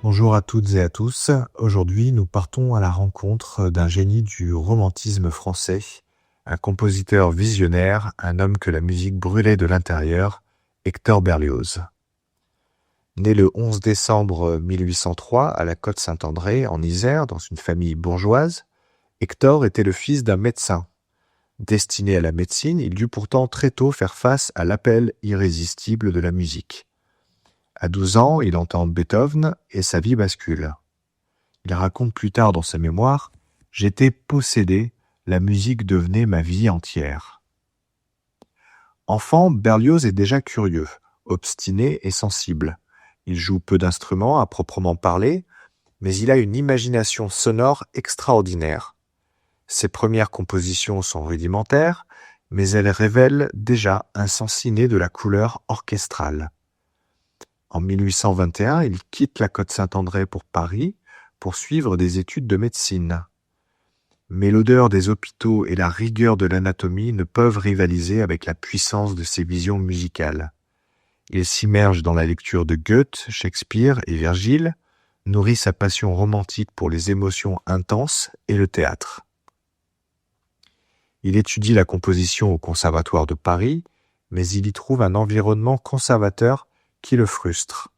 Bonjour à toutes et à tous. Aujourd'hui, nous partons à la rencontre d'un génie du romantisme français, un compositeur visionnaire, un homme que la musique brûlait de l'intérieur, Hector Berlioz. Né le 11 décembre 1803 à la Côte-Saint-André, en Isère, dans une famille bourgeoise, Hector était le fils d'un médecin. Destiné à la médecine, il dut pourtant très tôt faire face à l'appel irrésistible de la musique. À 12 ans, il entend Beethoven et sa vie bascule. Il raconte plus tard dans ses mémoires « J'étais possédé, la musique devenait ma vie entière ». Enfant, Berlioz est déjà curieux, obstiné et sensible. Il joue peu d'instruments à proprement parler, mais il a une imagination sonore extraordinaire. Ses premières compositions sont rudimentaires, mais elles révèlent déjà un sens inné de la couleur orchestrale. En 1821, il quitte la Côte-Saint-André pour Paris pour suivre des études de médecine. Mais l'odeur des hôpitaux et la rigueur de l'anatomie ne peuvent rivaliser avec la puissance de ses visions musicales. Il s'immerge dans la lecture de Goethe, Shakespeare et Virgile, nourrit sa passion romantique pour les émotions intenses et le théâtre. Il étudie la composition au Conservatoire de Paris, mais il y trouve un environnement conservateur qui le frustre.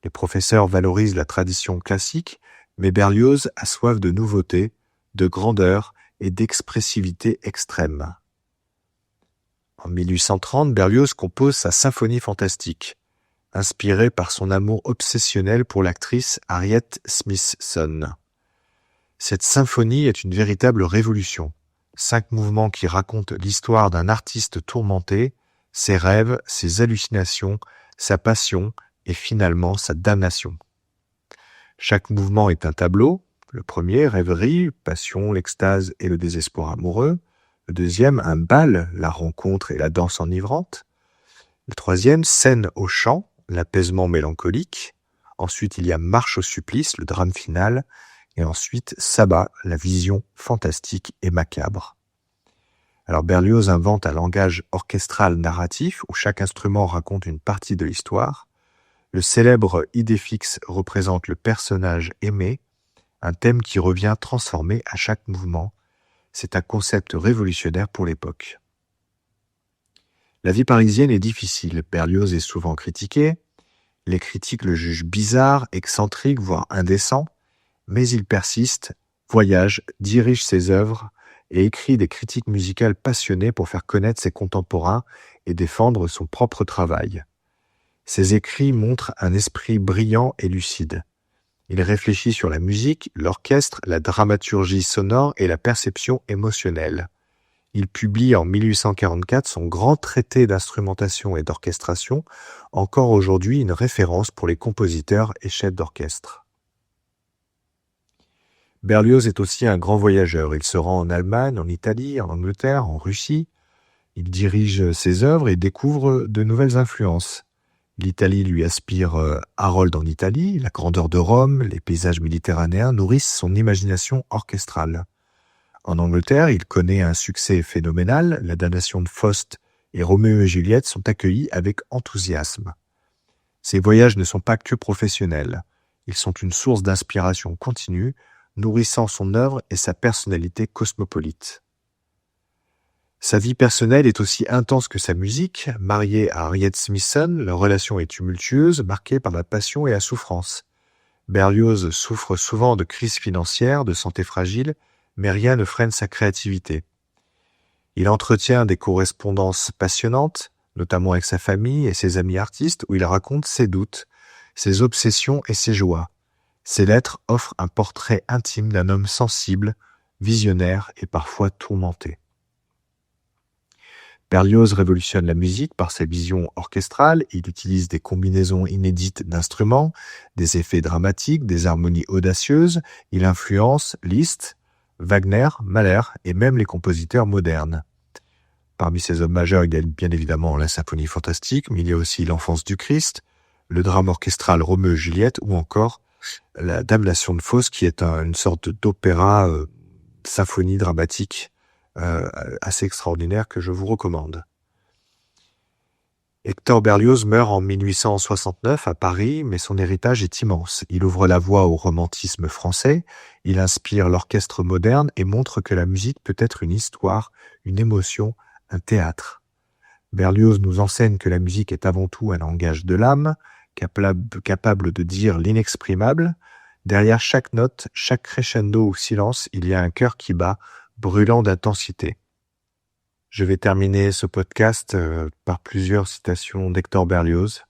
Les professeurs valorisent la tradition classique, mais Berlioz a soif de nouveauté, de grandeur et d'expressivité extrême. En 1830, Berlioz compose sa symphonie fantastique, inspirée par son amour obsessionnel pour l'actrice Harriet Smithson. Cette symphonie est une véritable révolution. 5 mouvements qui racontent l'histoire d'un artiste tourmenté, ses rêves, ses hallucinations, sa passion et finalement sa damnation. Chaque mouvement est un tableau. Le premier, rêverie, passion, l'extase et le désespoir amoureux. Le deuxième, un bal, la rencontre et la danse enivrante. Le troisième, scène au chant, l'apaisement mélancolique. Ensuite, il y a marche au supplice, le drame final. Et ensuite, sabbat, la vision fantastique et macabre. Alors Berlioz invente un langage orchestral narratif où chaque instrument raconte une partie de l'histoire. Le célèbre idée fixe représente le personnage aimé, un thème qui revient transformé à chaque mouvement. C'est un concept révolutionnaire pour l'époque. La vie parisienne est difficile. Berlioz est souvent critiqué. Les critiques le jugent bizarre, excentrique, voire indécent. Mais il persiste, voyage, dirige ses œuvres et écrit des critiques musicales passionnées pour faire connaître ses contemporains et défendre son propre travail. Ses écrits montrent un esprit brillant et lucide. Il réfléchit sur la musique, l'orchestre, la dramaturgie sonore et la perception émotionnelle. Il publie en 1844 son grand traité d'instrumentation et d'orchestration, encore aujourd'hui une référence pour les compositeurs et chefs d'orchestre. Berlioz est aussi un grand voyageur. Il se rend en Allemagne, en Italie, en Angleterre, en Russie. Il dirige ses œuvres et découvre de nouvelles influences. L'Italie lui aspire Harold en Italie, la grandeur de Rome, les paysages méditerranéens nourrissent son imagination orchestrale. En Angleterre, il connaît un succès phénoménal. La damnation de Faust et Roméo et Juliette sont accueillis avec enthousiasme. Ces voyages ne sont pas que professionnels. Ils sont une source d'inspiration continue, nourrissant son œuvre et sa personnalité cosmopolite. Sa vie personnelle est aussi intense que sa musique. Marié à Harriet Smithson, leur relation est tumultueuse, marquée par la passion et la souffrance. Berlioz souffre souvent de crises financières, de santé fragile, mais rien ne freine sa créativité. Il entretient des correspondances passionnantes, notamment avec sa famille et ses amis artistes, où il raconte ses doutes, ses obsessions et ses joies. Ces lettres offrent un portrait intime d'un homme sensible, visionnaire et parfois tourmenté. Berlioz révolutionne la musique par sa vision orchestrale. Il utilise des combinaisons inédites d'instruments, des effets dramatiques, des harmonies audacieuses. Il influence Liszt, Wagner, Mahler et même les compositeurs modernes. Parmi ses œuvres majeures, il y a bien évidemment la symphonie fantastique, mais il y a aussi l'Enfance du Christ, le drame orchestral Roméo et Juliette ou encore la damnation de Faust, qui est une sorte d'opéra symphonie dramatique assez extraordinaire que je vous recommande. Hector Berlioz meurt en 1869 à Paris, mais son héritage est immense. Il ouvre la voie au romantisme français, il inspire l'orchestre moderne et montre que la musique peut être une histoire, une émotion, un théâtre. Berlioz nous enseigne que la musique est avant tout un langage de l'âme, capable de dire l'inexprimable. Derrière chaque note, chaque crescendo ou silence, il y a un cœur qui bat, brûlant d'intensité. Je vais terminer ce podcast par plusieurs citations d'Hector Berlioz.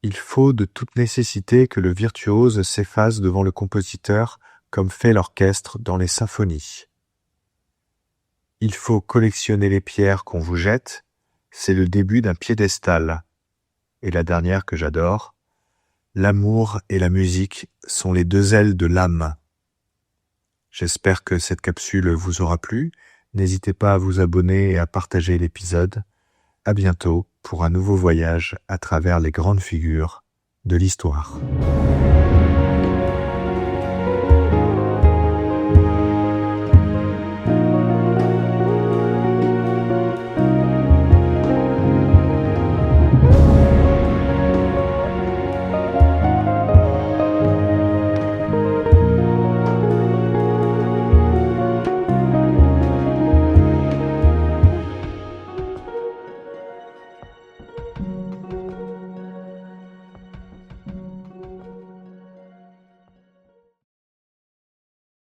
Il faut de toute nécessité que le virtuose s'efface devant le compositeur, comme fait l'orchestre dans les symphonies. Il faut collectionner les pierres qu'on vous jette, c'est le début d'un piédestal. Et la dernière que j'adore, l'amour et la musique sont les deux ailes de l'âme. J'espère que cette capsule vous aura plu. N'hésitez pas à vous abonner et à partager l'épisode. À bientôt pour un nouveau voyage à travers les grandes figures de l'histoire.